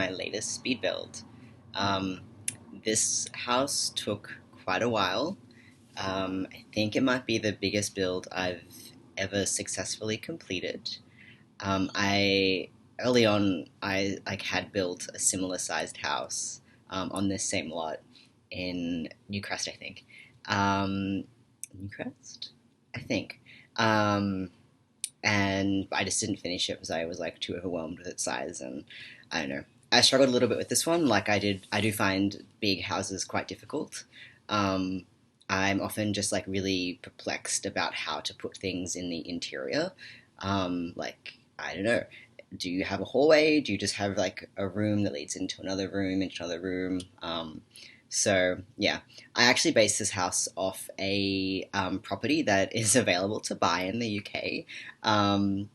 my latest speed build. Um, this house took quite a while. I think it might be the biggest build I've ever successfully completed. I early on I like had built a similar sized house on this same lot in Newcrest, I think. Um, Newcrest, I think. Um, and I just didn't finish it because I was like too overwhelmed with its size, and I don't know. I struggled a little bit with this one. Like I do find big houses quite difficult. Um, I'm often just like really perplexed about how to put things in the interior. Like I don't know. Do you have a hallway? Do you just have like a room that leads into another room, into another room? So yeah, I actually based this house off a property that is available to buy in the UK. Um,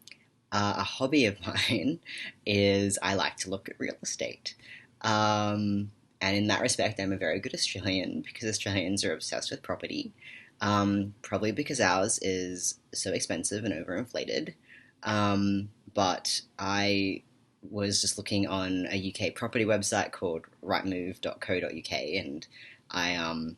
a hobby of mine is I like to look at real estate. And in that respect, I'm a very good Australian because Australians are obsessed with property. Probably because ours is so expensive and overinflated. But I was just looking on a UK property website called rightmove.co.uk, and I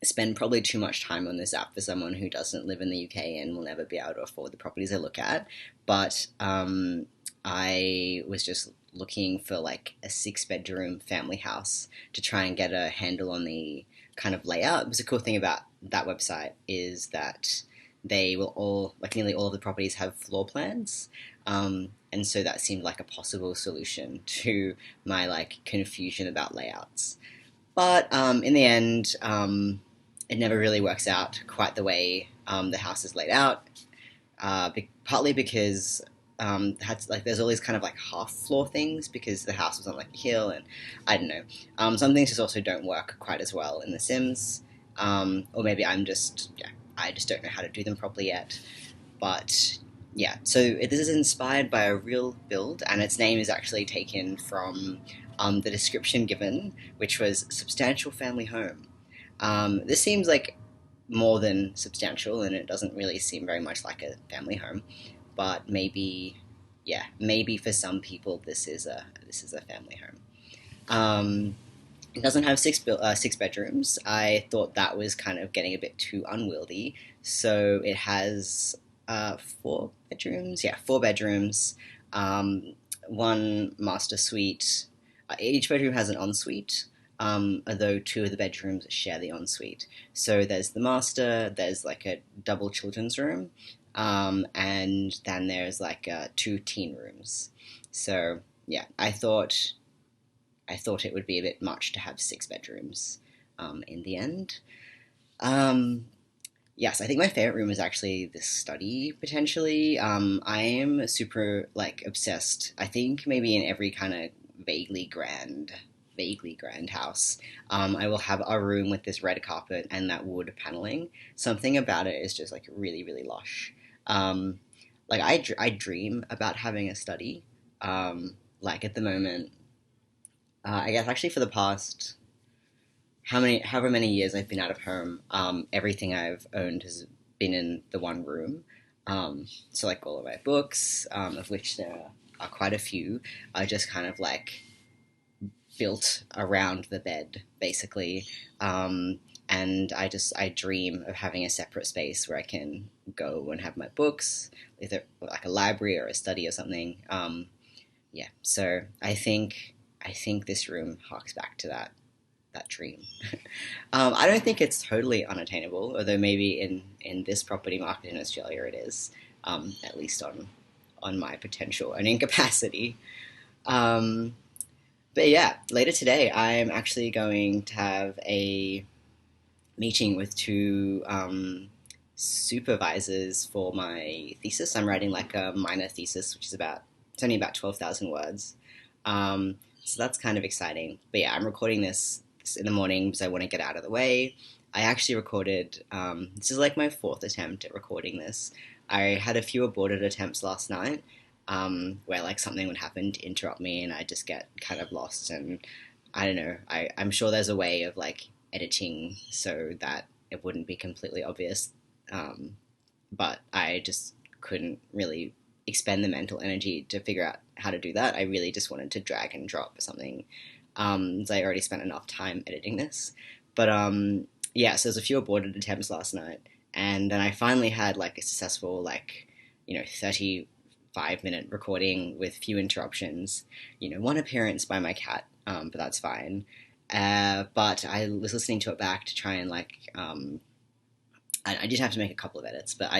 spend probably too much time on this app for someone who doesn't live in the UK and will never be able to afford the properties I look at. But I was just looking for like a six-bedroom family house to try and get a handle on the kind of layout. Because the cool thing about that website is that they will all, like nearly all of the properties have floor plans. And so that seemed like a possible solution to my like confusion about layouts. But in the end, it never really works out quite the way the house is laid out. Partly because like there's all these kind of like half floor things because the house was on like a hill, and I don't know. Some things just also don't work quite as well in The Sims, or maybe I just don't know how to do them properly yet. But yeah, so this is inspired by a real build, and its name is actually taken from the description given, which was substantial family home. This seems like more than substantial, and it doesn't really seem very much like a family home. But maybe, yeah, maybe for some people this is a family home. It doesn't have six bedrooms. I thought that was kind of getting a bit too unwieldy, so it has four bedrooms. Yeah, four bedrooms. One master suite. Each bedroom has an ensuite, although two of the bedrooms share the ensuite. So there's the master, there's like a double children's room, and then there's like two teen rooms. So yeah, I thought it would be a bit much to have six bedrooms in the end. Um, yes, I think my favorite room is actually the study potentially. I am super like obsessed. I think maybe in every kind of vaguely grand, vaguely grand house, I will have a room with this red carpet and that wood paneling. Something about it is just like really, really lush. Um, like I dream about having a study. Like at the moment, I guess actually for the past however many years I've been out of home, everything I've owned has been in the one room. So like all of my books, of which there are quite a few, are just kind of like built around the bed, basically. And I dream of having a separate space where I can go and have my books, either like a library or a study or something. Yeah, so I think this room harks back to that dream. I don't think it's totally unattainable, although maybe in this property market in Australia it is, at least on my potential earning capacity. Um, but yeah, later today I'm actually going to have a meeting with two supervisors for my thesis. I'm writing like a minor thesis, which is it's only about 12,000 words. So that's kind of exciting. But yeah, I'm recording this in the morning because I want to get out of the way. I actually recorded, this is like my fourth attempt at recording this. I had a few aborted attempts last night, where like something would happen to interrupt me and I just get kind of lost. And I don't know, I'm sure there's a way of like editing so that it wouldn't be completely obvious. But I just couldn't really expend the mental energy to figure out how to do that. I really just wanted to drag and drop something. So I already spent enough time editing this. But yeah, so there's a few aborted attempts last night, and then I finally had like a successful 35-minute recording with few interruptions. One appearance by my cat, but that's fine. But I was listening to it back to try and I did have to make a couple of edits, but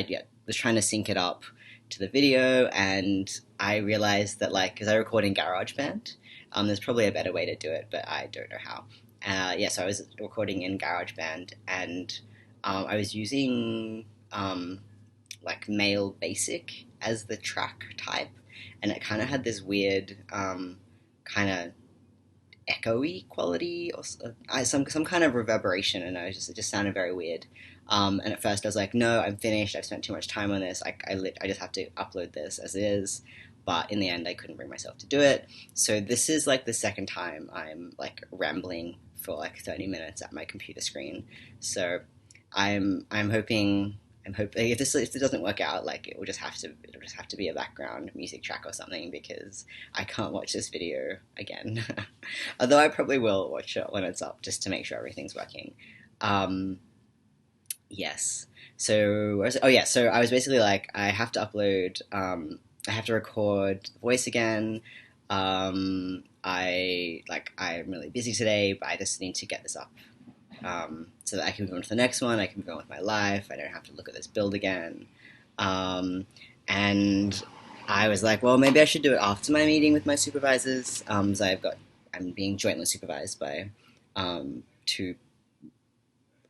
was trying to sync it up to the video, and I realized that because I record in GarageBand, there's probably a better way to do it, but I don't know how. Yeah, so I was recording in GarageBand, and I was using Male Basic as the track type, and it kind of had this weird kind of echoey quality or some kind of reverberation, and it just sounded very weird. And at first I was like, no, I'm finished. I've spent too much time on this. I just have to upload this as is. But in the end, I couldn't bring myself to do it. So this is the second time I'm rambling for 30 minutes at my computer screen. So I'm hoping if it doesn't work out, it'll just have to be a background music track or something, because I can't watch this video again. Although I probably will watch it when it's up just to make sure everything's working. Yes. So so I was basically I have to upload. I have to record the voice again. I'm really busy today, but I just need to get this up so that I can move on to the next one. I can move on with my life. I don't have to look at this build again. And I was like, well, maybe I should do it after my meeting with my supervisors. So I'm being jointly supervised by two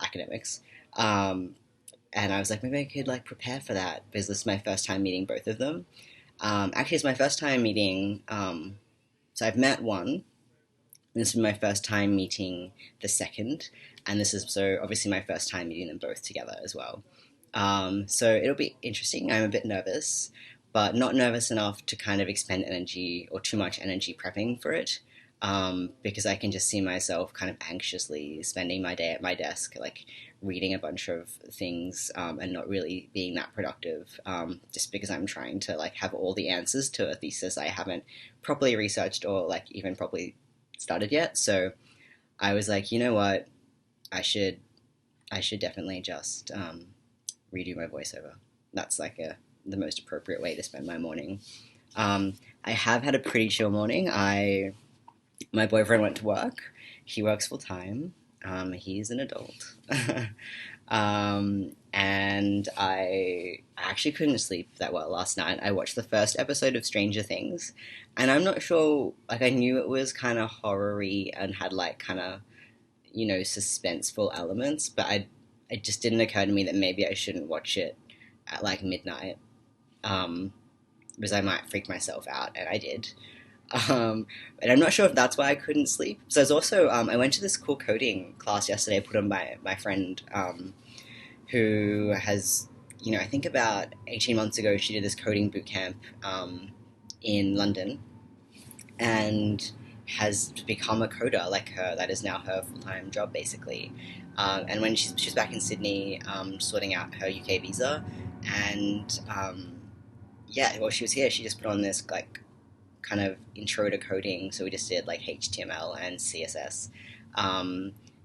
academics. And I was like, maybe I could prepare for that, because this is my first time meeting both of them. Actually, it's my first time meeting. So I've met one. This is my first time meeting the second, and this is so obviously my first time meeting them both together as well. So it'll be interesting. I'm a bit nervous, but not nervous enough to kind of expend energy or too much energy prepping for it, because I can just see myself kind of anxiously spending my day at my desk, reading a bunch of things, and not really being that productive, just because I'm trying to have all the answers to a thesis I haven't properly researched or even properly started yet. So I was like, you know what, I should definitely just redo my voiceover. That's the most appropriate way to spend my morning. I have had a pretty chill morning. My boyfriend went to work. He works full time. He's an adult. And I actually couldn't sleep that well last night. I watched the first episode of Stranger Things, and I'm not sure, I knew it was kind of horror-y and had kind of, suspenseful elements, but it just didn't occur to me that maybe I shouldn't watch it at midnight, because I might freak myself out, and I did. And I'm not sure if that's why I couldn't sleep. So there's also, I went to this cool coding class yesterday, put on by my friend, who has, I think about 18 months ago, she did this coding boot camp in London, and has become a coder like her. That is now her full-time job, basically. And when she's back in Sydney, sorting out her UK visa, and yeah, while she was here, she just put on this kind of intro to coding. So we just did HTML and CSS.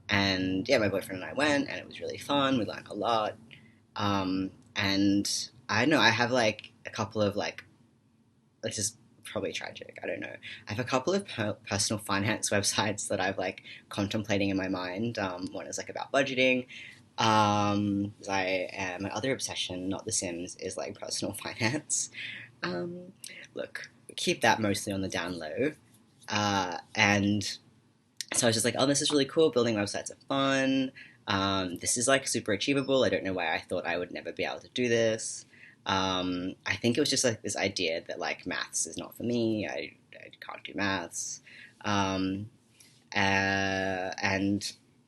And yeah, my boyfriend and I went, and it was really fun. We learned a lot. And I don't know, I have a couple of this is probably tragic, I don't know. I have a couple of personal finance websites that I've contemplating in my mind. One is about budgeting. My other obsession, not The Sims, is personal finance. Look, keep that mostly on the down low. And so I was just like, oh, this is really cool. Building websites are fun. This is super achievable. I don't know why I thought I would never be able to do this. I think it was just this idea that maths is not for me. I can't do maths. And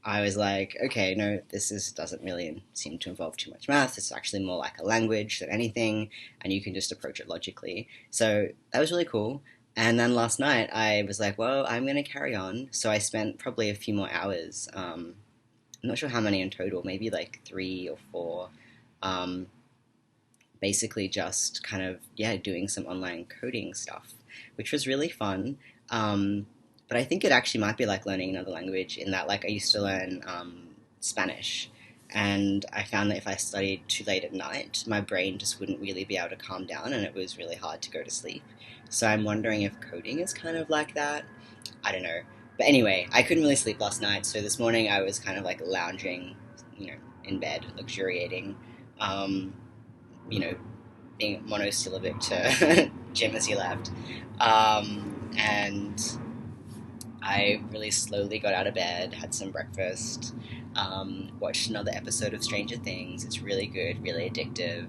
I was like, okay, no, doesn't really seem to involve too much math. It's actually more like a language than anything, and you can just approach it logically. So that was really cool. And then last night I was like, well, I'm going to carry on. So I spent probably a few more hours. I'm not sure how many in total, maybe 3 or 4, basically just kind of, yeah, doing some online coding stuff, which was really fun. Um, but I think it actually might be like learning another language in that, like, I used to learn Spanish, and I found that if I studied too late at night, my brain just wouldn't really be able to calm down, and it was really hard to go to sleep. So I'm wondering if coding is kind of like that. I don't know. But anyway, I couldn't really sleep last night, so this morning I was kind of like lounging, in bed, luxuriating, um, you know, being monosyllabic to Jim as he left. And I really slowly got out of bed, had some breakfast, watched another episode of Stranger Things. It's really good, really addictive.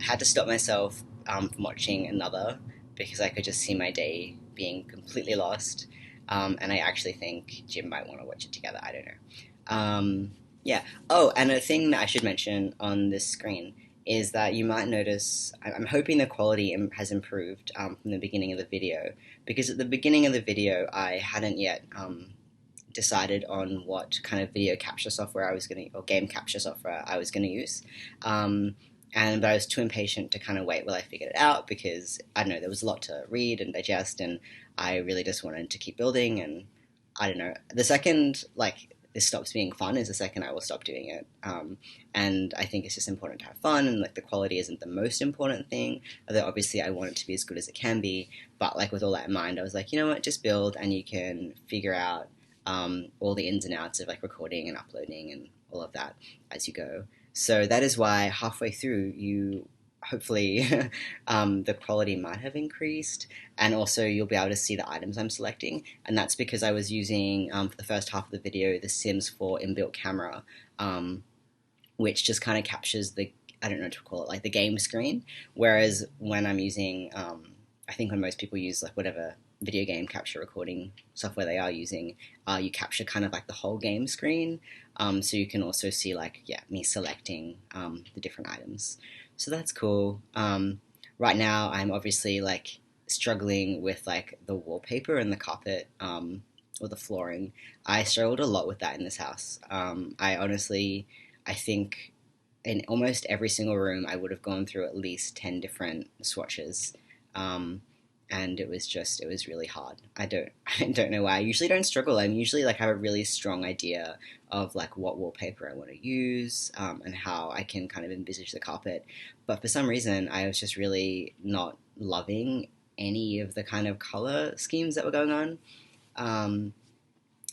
I had to stop myself from watching another because I could just see my day being completely lost. And I actually think Jim might want to watch it together. I don't know. Yeah. Oh, and a thing that I should mention on this screen is that you might notice, I'm hoping the quality has improved from the beginning of the video, because at the beginning of the video I hadn't yet decided on what kind of video capture software I was going to, or game capture software I was going to use. Um, but I was too impatient to kind of wait while I figured it out because, I don't know, there was a lot to read and digest, and I really just wanted to keep building. And I don't know, the second, like, this stops being fun is the second I will stop doing it. And I think it's just important to have fun, and like the quality isn't the most important thing. Although obviously I want it to be as good as it can be. But like with all that in mind, I was like, you know what, just build, and you can figure out all the ins and outs of like recording and uploading and all of that as you go. So that is why halfway through you hopefully the quality might have increased, and also you'll be able to see the items I'm selecting, and that's because I was using for the first half of the video the Sims 4 inbuilt camera, um, which just kind of captures the, I don't know what to call it, like the game screen, whereas when I'm using I think when most people use like whatever video game capture recording software they are using, you capture kind of like the whole game screen, so you can also see like, yeah, me selecting the different items. So that's cool. Right now, I'm obviously like struggling with like the wallpaper and the carpet, or the flooring. I struggled a lot with that in this house. I honestly, I think in almost every single room, I would have gone through at least 10 different swatches. Um, and it was really hard. I don't know why. I usually don't struggle. I'm usually like have a really strong idea of like what wallpaper I want to use, and how I can kind of envisage the carpet. But for some reason, I was just really not loving any of the kind of color schemes that were going on. Um,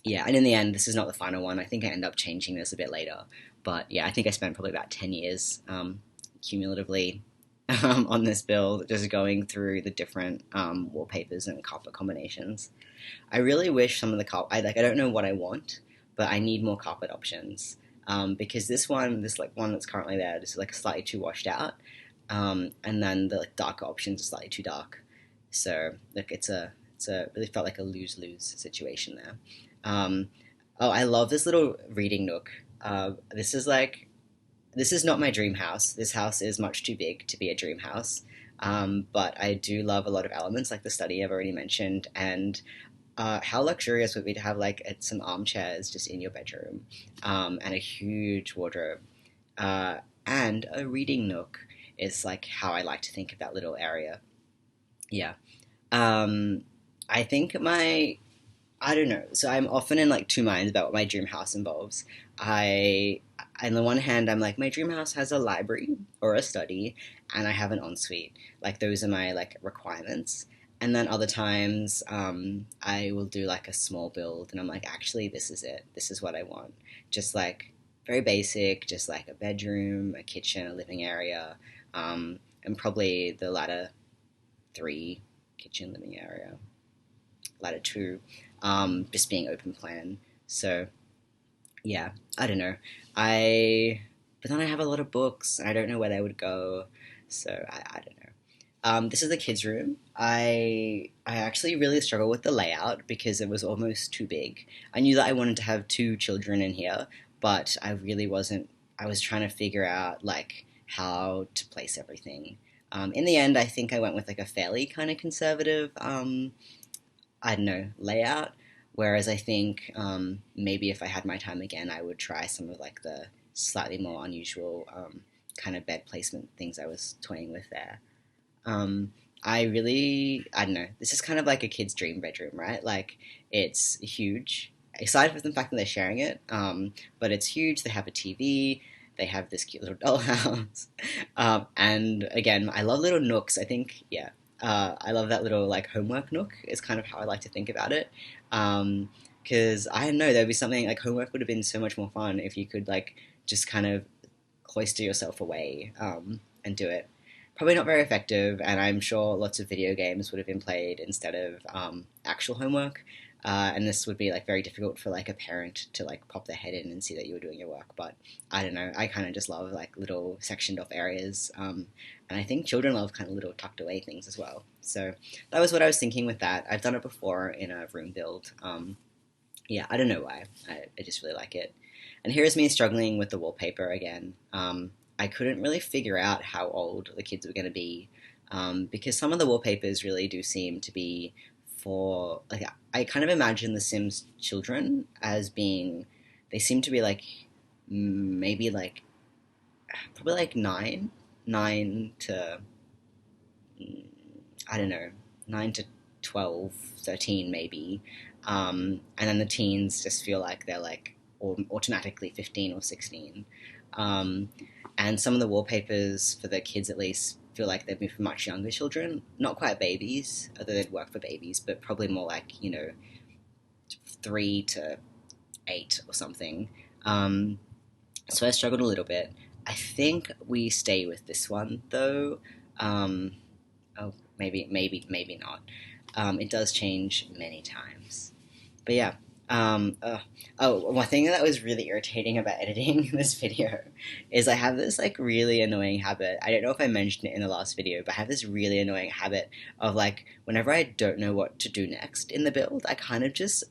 yeah, and in the end, this is not the final one. I think I end up changing this a bit later. But yeah, I think I spent probably about 10 years cumulatively on this build, just going through the different wallpapers and carpet combinations. I really wish some of the carpet, I don't know what I want, but I need more carpet options. Because this like one that's currently there is like slightly too washed out, and then the like, darker options are slightly too dark. So like it's a really felt like a lose lose situation there. Um, oh, I love this little reading nook. This is not my dream house. This house is much too big to be a dream house. But I do love a lot of elements, like the study I've already mentioned, and how luxurious would it be to have like some armchairs just in your bedroom, and a huge wardrobe, uh, and a reading nook is like how I like to think of that little area. Yeah. Um, I think I don't know. So I'm often in like two minds about what my dream house involves. I, on the one hand, I'm like, my dream house has a library or a study, and I have an ensuite. Like those are my like requirements. And then other times, I will do like a small build, and I'm like, actually, this is it. This is what I want. Just like very basic, just like a bedroom, a kitchen, a living area, and probably the latter three, kitchen, living area, ladder two, just being open plan. So yeah, I don't know. But then I have a lot of books, and I don't know where they would go. So I don't know. This is the kids' room. I actually really struggle with the layout because it was almost too big. I knew that I wanted to have two children in here, but I really wasn't. I was trying to figure out like how to place everything. In the end, I think I went with like a fairly kind of conservative, I don't know, layout. Whereas I think maybe if I had my time again, I would try some of like the slightly more unusual kind of bed placement things I was toying with there. Um, I don't know. This is kind of like a kid's dream bedroom, right? Like it's huge. Aside from the fact that they're sharing it, but it's huge. They have a TV. They have this cute little dollhouse, and again, I love little nooks. I think, yeah, I love that little like homework nook. Is kind of how I like to think about it. Because I don't know, there'd be something like homework would have been so much more fun if you could like just kind of cloister yourself away and do it. Probably not very effective, and I'm sure lots of video games would have been played instead of actual homework. And this would be like very difficult for like a parent to like pop their head in and see that you were doing your work. But I don't know. I kind of just love like little sectioned off areas, and I think children love kind of little tucked away things as well. So that was what I was thinking with that. I've done it before in a room build. Yeah, I don't know why. I just really like it. And here's me struggling with the wallpaper again. I couldn't really figure out how old the kids were going to be because some of the wallpapers really do seem to be for like I kind of imagine the Sims children as being they seem to be like maybe like probably like nine to I don't know 9 to 12, 13 maybe, and then the teens just feel like they're like automatically 15 or 16. Um, and some of the wallpapers for the kids at least feel like they've been for much younger children, not quite babies, although they'd work for babies, but probably more like 3 to 8 or something. Um, so I struggled a little bit. I think we stay with this one though. Um, oh, maybe not. It does change many times. But yeah. Um, uh, one thing that was really irritating about editing this video is I have this like really annoying habit. I don't know if I mentioned it in the last video, but I have this really annoying habit of like whenever I don't know what to do next in the build, I kind of just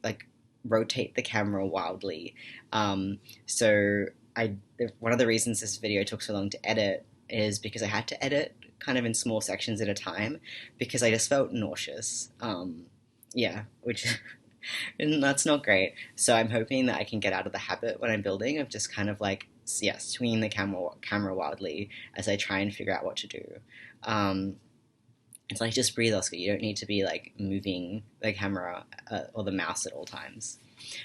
like rotate the camera wildly. So one of the reasons this video took so long to edit is because I had to edit kind of in small sections at a time because I just felt nauseous. Yeah, which and that's not great. So I'm hoping that I can get out of the habit when I'm building of just kind of like yeah, swinging the camera wildly as I try and figure out what to do. Um, it's like just breathe, Oscar. You don't need to be like moving the camera or the mouse at all times.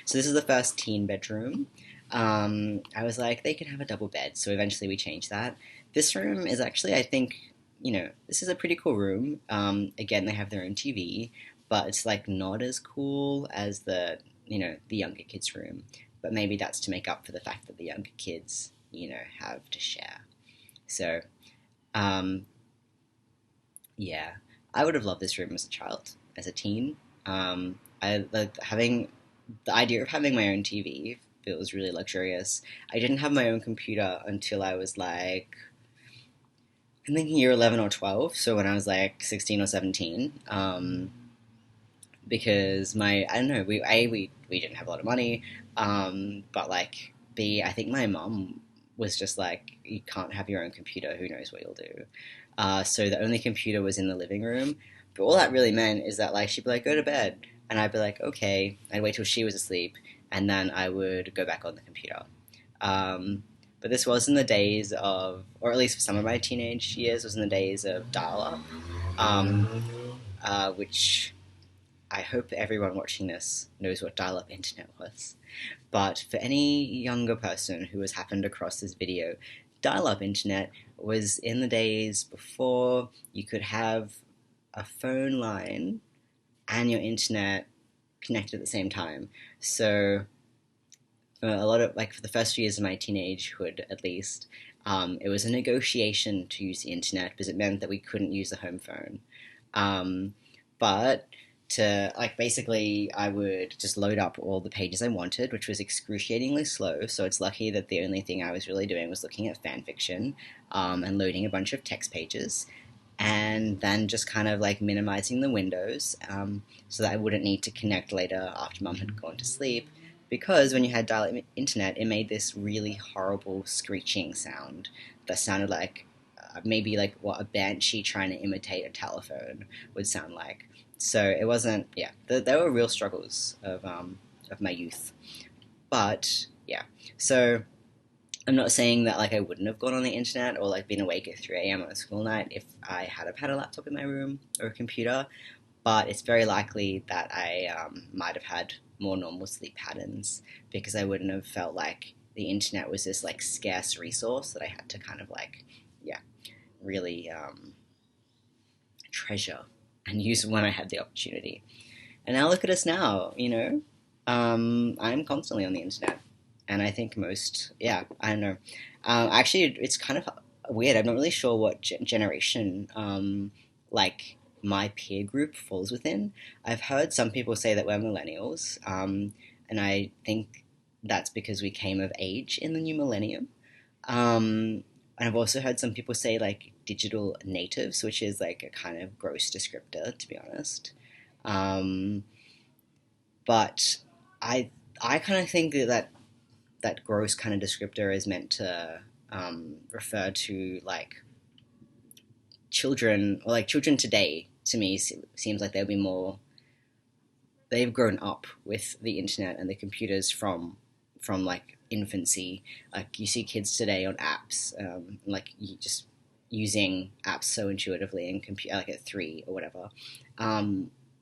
So this is the first teen bedroom. I was like, they can have a double bed. So eventually we changed that. This room is actually, I think, this is a pretty cool room. Again, they have their own TV, but it's like not as cool as the younger kids' room. But maybe that's to make up for the fact that the younger kids, have to share. So, um, yeah, I would have loved this room as a child, as a teen. I like having the idea of having my own TV feels really luxurious. I didn't have my own computer until I was like, I'm thinking year 11 or 12, so when I was like 16 or 17. Because I don't know, we didn't have a lot of money, but like, B, I think my mum was just like, you can't have your own computer, who knows what you'll do. So the only computer was in the living room. But all that really meant is that like she'd be like, go to bed, and I'd be like, okay. I'd wait till she was asleep, and then I would go back on the computer. Um, but this was in the days of, or at least for some of my teenage years, was in the days of dial-up, um, which I hope everyone watching this knows what dial-up internet was. But for any younger person who has happened across this video, dial-up internet was in the days before you could have a phone line and your internet connected at the same time. So for a lot of like for the first few years of my teenagehood, at least, it was a negotiation to use the internet because it meant that we couldn't use the home phone. But to like basically I would just load up all the pages I wanted, which was excruciatingly slow. So it's lucky that the only thing I was really doing was looking at fan fiction, and loading a bunch of text pages, and then just kind of like minimizing the windows, so that I wouldn't need to connect later after mum had gone to sleep. Because when you had dial-up internet, it made this really horrible screeching sound that sounded like maybe like what a banshee trying to imitate a telephone would sound like. So it wasn't, yeah, there were real struggles of my youth. But yeah, so I'm not saying that like I wouldn't have gone on the internet or like been awake at 3 a.m. on a school night if I had have had a laptop in my room or a computer, but it's very likely that I might have had more normal sleep patterns because I wouldn't have felt like the internet was this like scarce resource that I had to kind of like, yeah, really treasure and use when I had the opportunity. And now look at us now, you know. I'm constantly on the internet, and I think most, yeah, I don't know. Actually, it's kind of weird. I'm not really sure what generation, like my peer group falls within. I've heard some people say that we're millennials, and I think that's because we came of age in the new millennium. And I've also heard some people say like digital natives, which is like a kind of gross descriptor, to be honest. Um, but I I kind of think that that gross kind of descriptor is meant to refer to like children or like children today. To me, seems like they'll be more. They've grown up with the internet and the computers from like infancy. Like you see kids today on apps, like you just using apps so intuitively and compute like at 3 or whatever.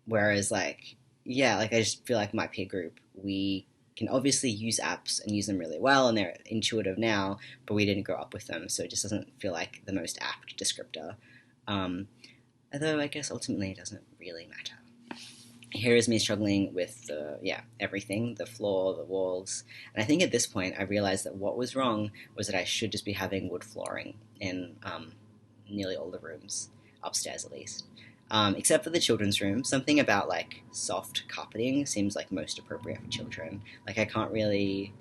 Whereas like yeah, like I just feel like my peer group we can obviously use apps and use them really well and they're intuitive now, but we didn't grow up with them, so it just doesn't feel like the most apt descriptor. Um, Although I guess ultimately it doesn't really matter. Here is me struggling with the yeah everything, the floor, the walls, and I think at this point I realized that what was wrong was that I should just be having wood flooring in nearly all the rooms upstairs at least, except for the children's room. Something about like soft carpeting seems like most appropriate for children. Like I can't really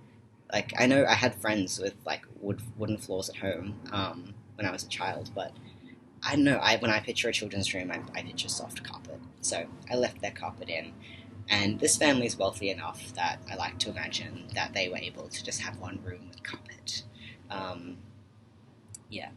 like I know I had friends with like wooden floors at home when I was a child, but I don't know. When I picture a children's room, I picture soft carpet. So I left their carpet in. And this family is wealthy enough that I like to imagine that they were able to just have one room with carpet. Um, yeah.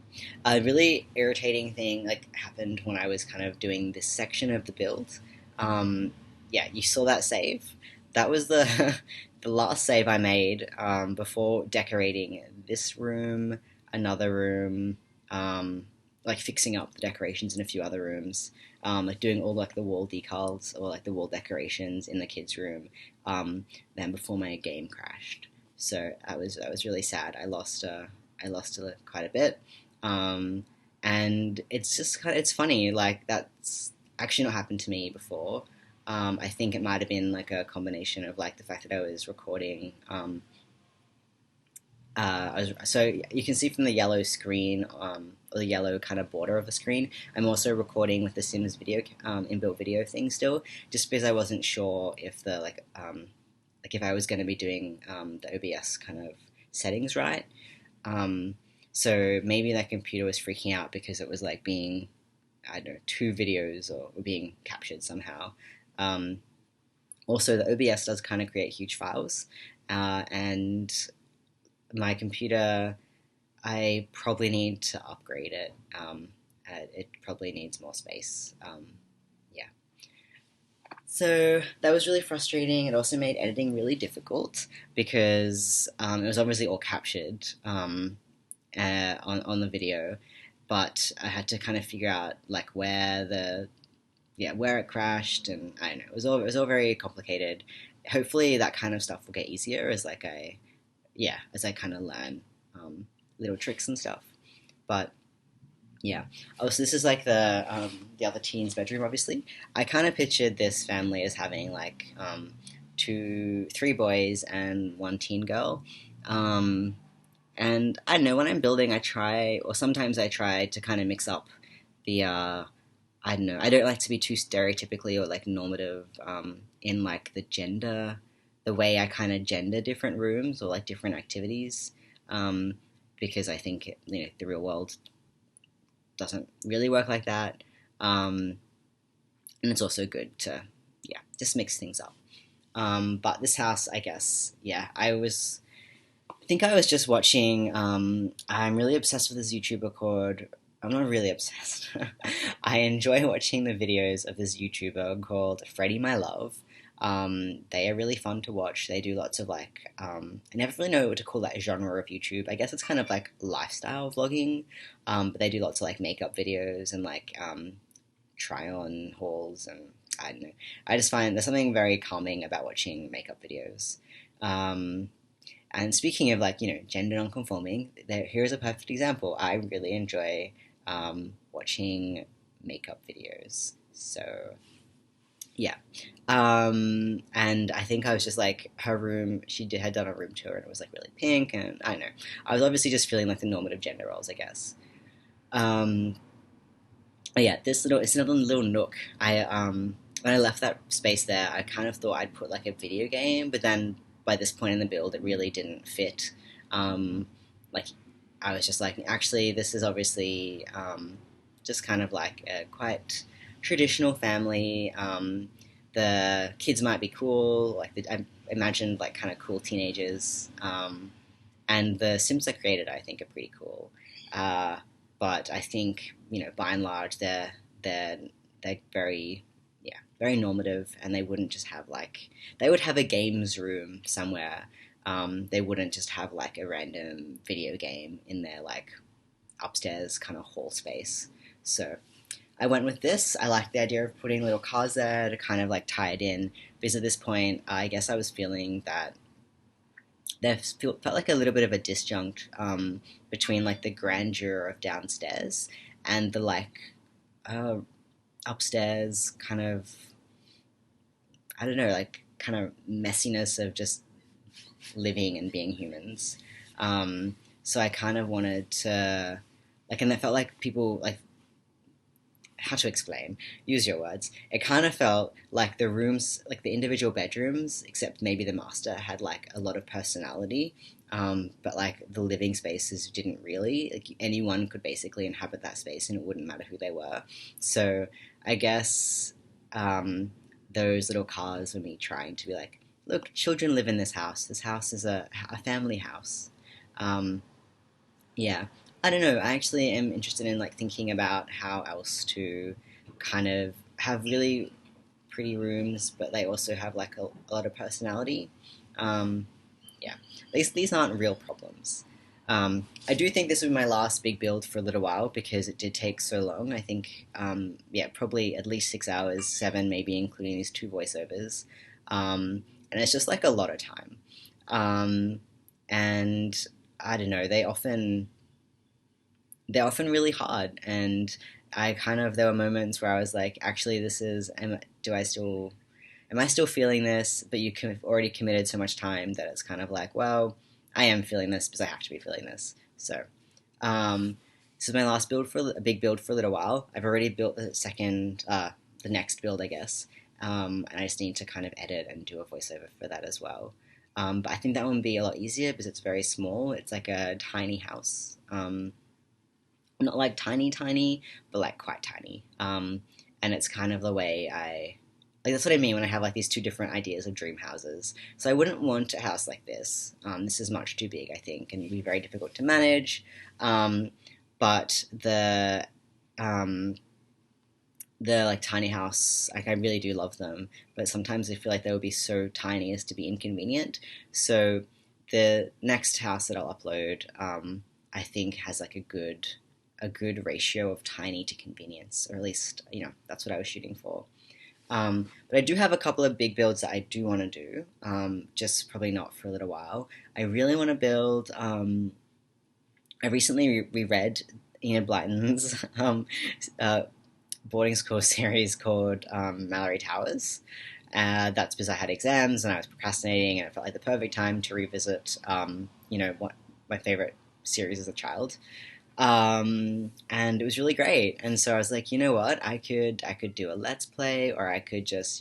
A really irritating thing like happened when I was kind of doing this section of the build. Um, yeah, you saw that save. That was the the last save I made before decorating this room, another room, um, like fixing up the decorations in a few other rooms, like doing all like the wall decals or like the wall decorations in the kids' room. Then before my game crashed, so I was really sad. I lost quite a bit. Um, and it's just kind of, it's funny, like that's actually not happened to me before. I think it might have been like a combination of like the fact that I was recording. So you can see from the yellow screen, or the yellow kind of border of the screen, I'm also recording with the Sims video inbuilt video thing still, just because I wasn't sure if the like if I was going to be doing the OBS kind of settings right. Um, so maybe that computer was freaking out because it was like being, I don't know, two videos or were being captured somehow. Um, Also, the OBS does kind of create huge files, and my computer, I probably need to upgrade it. It probably needs more space. Yeah. So that was really frustrating. It also made editing really difficult because it was obviously all captured. On the video, but I had to kind of figure out like where the yeah where it crashed, and I don't know. It was all very complicated. Hopefully, that kind of stuff will get easier as like I yeah as I kind of learn little tricks and stuff. But yeah. Oh, so this is like the other teen's bedroom. Obviously, I kind of pictured this family as having like three boys and one teen girl. Um, and I don't know, when I'm building, I try, or sometimes I try to kind of mix up the, I don't know, I don't like to be too stereotypically or like normative in like the gender, the way I kind of gender different rooms or like different activities, um, because I think, the real world doesn't really work like that. Um, and it's also good to, yeah, just mix things up. But this house, I guess, yeah, I think I was just watching. I'm really obsessed with this YouTuber called. I'm not really obsessed. I enjoy watching the videos of this YouTuber called Freddie My Love. They are really fun to watch. They do lots of I never really know what to call that genre of YouTube. I guess it's kind of like lifestyle vlogging, but they do lots of like makeup videos and try on hauls, and I don't know. I just find there's something very calming about watching makeup videos. Um, and speaking of gender non-conforming, here's a perfect example. I really enjoy watching makeup videos. So yeah, and I think I was just like her room. Had done a room tour and it was like really pink, and I don't know. I was obviously just feeling like the normative gender roles, I guess. Um, but yeah, it's another little nook. When I left that space there, I kind of thought I'd put like a video game, but then by this point in the build, it really didn't fit. Like I was just like, actually, this is obviously just kind of like a quite traditional family. The kids might be cool, I imagined like kind of cool teenagers, and the Sims I created, I think, are pretty cool. Uh, but I think by and large, they're they're very very normative, and they wouldn't just have they would have a games room somewhere. They wouldn't just have like a random video game in their upstairs kind of hall space. So I went with this. I liked the idea of putting little cars there to kind of like tie it in. Because at this point, I guess I was feeling that felt like a little bit of a disjunct between like the grandeur of downstairs and the uh, upstairs kind of, I don't know, like kind of messiness of just living and being humans. So I kind of wanted to and I felt like people how to explain, use your words. It kind of felt like the rooms, like the individual bedrooms, except maybe the master had like a lot of personality. But like the living spaces didn't really. Like anyone could basically inhabit that space, and it wouldn't matter who they were. So I guess those little cars were me trying to be like, look, children live in this house. This house is a family house. Um, yeah, I don't know. I actually am interested in thinking about how else to kind of have really pretty rooms, but they also have a lot of personality. Um, yeah, these aren't real problems. I do think this will be my last big build for a little while because it did take so long. I think yeah, probably at least 6 hours, seven maybe, including these two voiceovers, and it's just like a lot of time. Um, and I don't know. They're often really hard, and I kind of there were moments where I was like, actually, do I still am I still feeling this? But have already committed so much time that it's kind of like, well, I am feeling this because I have to be feeling this. So um, this is my last build for a big build for a little while. I've already built the next build, I guess, and I just need to kind of edit and do a voiceover for that as well. But I think that one would be a lot easier because it's very small. It's like a tiny house. Not like tiny tiny, but like quite tiny. And it's kind of the way I that's what I mean when I have like these two different ideas of dream houses. So I wouldn't want a house like this. This is much too big, I think, and it'd be very difficult to manage. Um, but um, the tiny house, I really do love them, but sometimes I feel like they would be so tiny as to be inconvenient. So the next house that I'll upload, I think has a good ratio of tiny to convenience, or at least that's what I was shooting for. But I do have a couple of big builds that I do want to do, just probably not for a little while. I really want to build. I recently reread Enid Blyton's boarding school series called Mallory Towers. That's because I had exams and I was procrastinating, and it felt like the perfect time to revisit, what my favorite series as a child. And it was really great. And so I was like, you know what, I could do a let's play, or I could just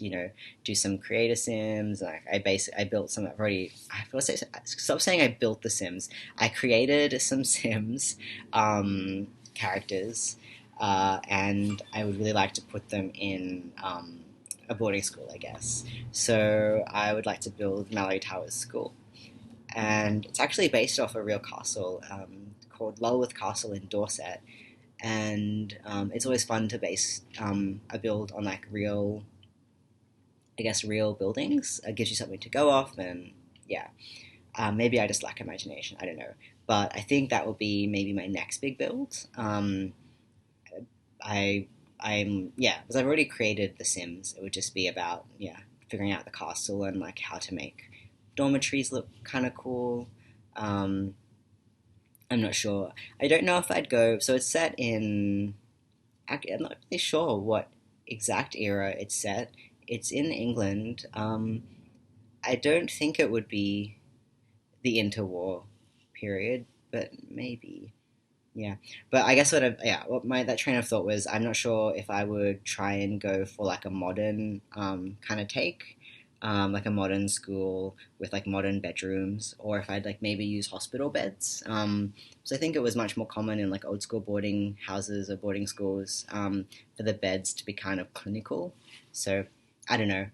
do some creator sims. And I built some. I've already I will say stop saying I built the sims. I created some sims characters, and I would really like to put them in a boarding school, I guess. So I would like to build Mallory Towers School, and it's actually based off a real castle called Lulworth Castle in Dorset. And it's always fun to base a build on real I guess, real buildings. It gives you something to go off, and yeah, maybe I just lack imagination. I don't know, but I think that will be maybe my next big build. I yeah, because I've already created The Sims. It would just be about figuring out the castle and like how to make dormitories look kind of cool. Um, I'm not sure. I don't know if I'd go. So it's set in. I'm not really sure what exact era it's set. It's in England. I don't think it would be the interwar period, but maybe. Yeah, but I guess what my that train of thought was, I'm not sure if I would try and go for like a modern kind of take, like a modern school with like modern bedrooms, or if I'd like maybe use hospital beds. So I think it was much more common in like old school boarding houses or boarding schools for the beds to be kind of clinical. So I don't know.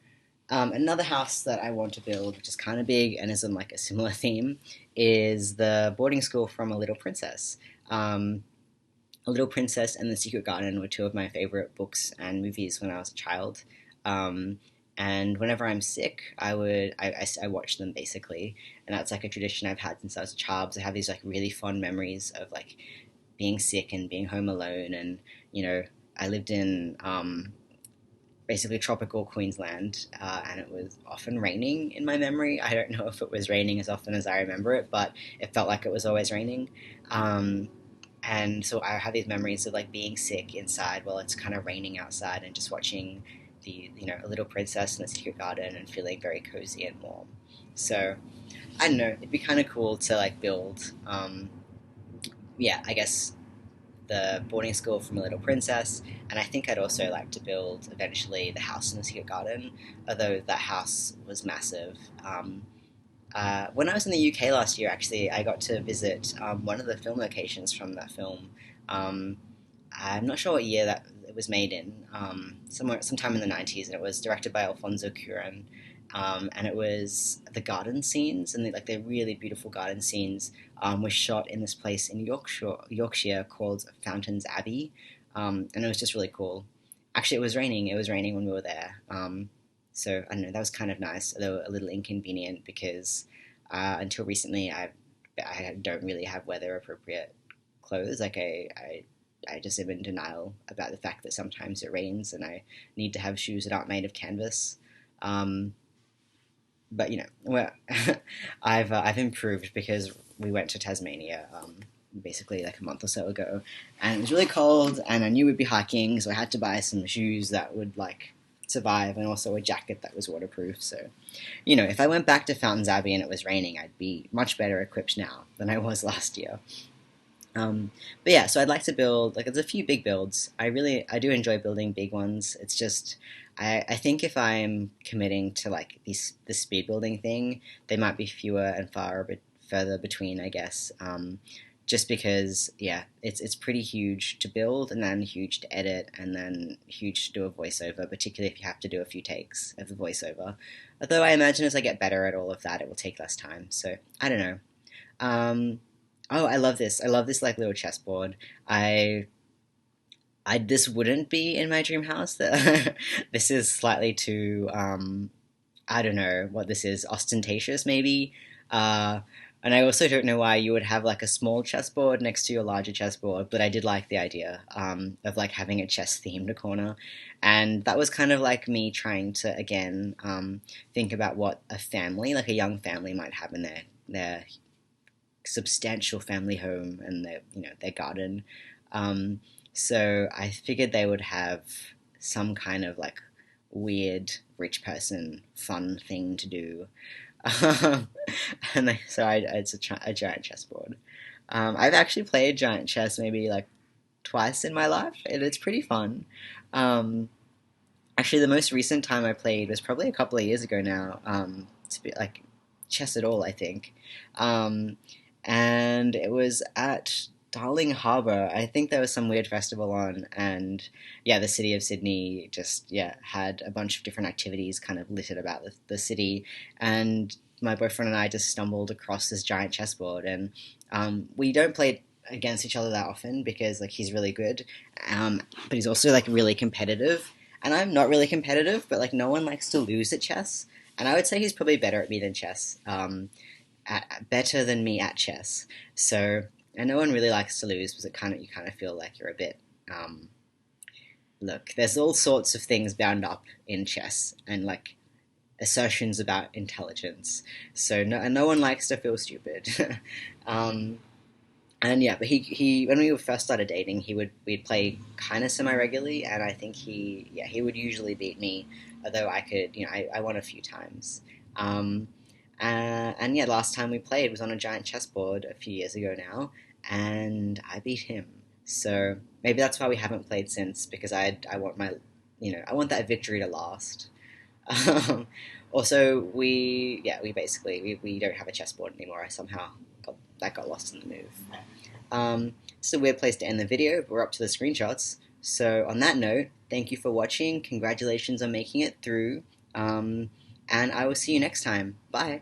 Another house that I want to build, which is kind of big and is on like a similar theme, is the boarding school from A Little Princess. Um, A Little Princess and The Secret Garden were two of my favorite books and movies when I was a child. Um, and whenever I'm sick, I watch them basically, and that's like a tradition I've had since I was a child. So I have these like really fond memories of like being sick and being home alone, and you know I lived in basically tropical Queensland, and it was often raining in my memory. I don't know if it was raining as often as I remember it, but it felt like it was always raining. Um, and so I have these memories of like being sick inside while it's kind of raining outside and just watching A Little Princess in the Secret Garden and feeling very cozy and warm. So I don't know, it'd be kind of cool to like build, yeah, I guess the boarding school from A Little Princess, and I think I'd also like to build eventually the house in the Secret Garden, although that house was massive. When I was in the UK last year, actually, I got to visit one of the film locations from that film. Um, I'm not sure what year that it was made in, sometime in the 90s, and it was directed by Alfonso Cuarón. And it was the garden scenes and the really beautiful garden scenes were shot in this place in Yorkshire called Fountains Abbey, and it was just really cool. Actually, it was raining. It was raining when we were there, so I don't know. That was kind of nice, although a little inconvenient because until recently I don't really have weather appropriate clothes. I just am in denial about the fact that sometimes it rains and I need to have shoes that aren't made of canvas. Um, but well, I've improved because we went to Tasmania basically like a month or so ago, and it was really cold, and I knew we'd be hiking, so I had to buy some shoes that would like survive, and also a jacket that was waterproof. So, if I went back to Fountains Abbey and it was raining, I'd be much better equipped now than I was last year. But yeah, so I'd like to build like there's a few big builds. I do enjoy building big ones. It's just I think if I'm committing to like the speed building thing, they might be fewer and far a bit further between, I guess. Just because yeah, it's pretty huge to build and then huge to edit and then huge to do a voiceover, particularly if you have to do a few takes of the voiceover. Although I imagine as I get better at all of that, it will take less time. So I don't know. Um, oh, I love this. I love this like little chessboard. I this wouldn't be in my dream house. This is slightly too I don't know what this is, ostentatious maybe. Uh, and I also don't know why you would have like a small chessboard next to your larger chessboard, but I did like the idea of like having a chess themed corner, and that was kind of like me trying to again think about what a family, like a young family, might have in their substantial family home and their garden. Um, so I figured they would have some kind of like weird rich person fun thing to do. Um, it's a giant chessboard. I've actually played giant chess maybe like twice in my life, and it's pretty fun. Um, Actually, the most recent time I played was probably a couple of years ago now. To be like chess at all, I think. Um, and it was at Darling Harbour. I think there was some weird festival on, and yeah, the city of Sydney just had a bunch of different activities kind of littered about the city, and my boyfriend and I just stumbled across this giant chessboard, and we don't play against each other that often because like he's really good, but he's also like really competitive. And I'm not really competitive, but like no one likes to lose at chess. And I would say he's probably better at me than chess, better than me at chess. So, and no one really likes to lose because you kind of feel like you're a bit. Um, Look, there's all sorts of things bound up in chess, and like assertions about intelligence. So no one likes to feel stupid. um, and yeah, but he when we first started dating, we'd play kind of semi regularly, and I think he would usually beat me, although I won a few times. Um, and yeah, last time we played was on a giant chessboard a few years ago now, and I beat him. So maybe that's why we haven't played since, because I want I want that victory to last. Um, Also, we don't have a chessboard anymore. I somehow got lost in the move. It's a weird place to end the video, but we're up to the screenshots. So on that note, thank you for watching. Congratulations on making it through. And I will see you next time. Bye.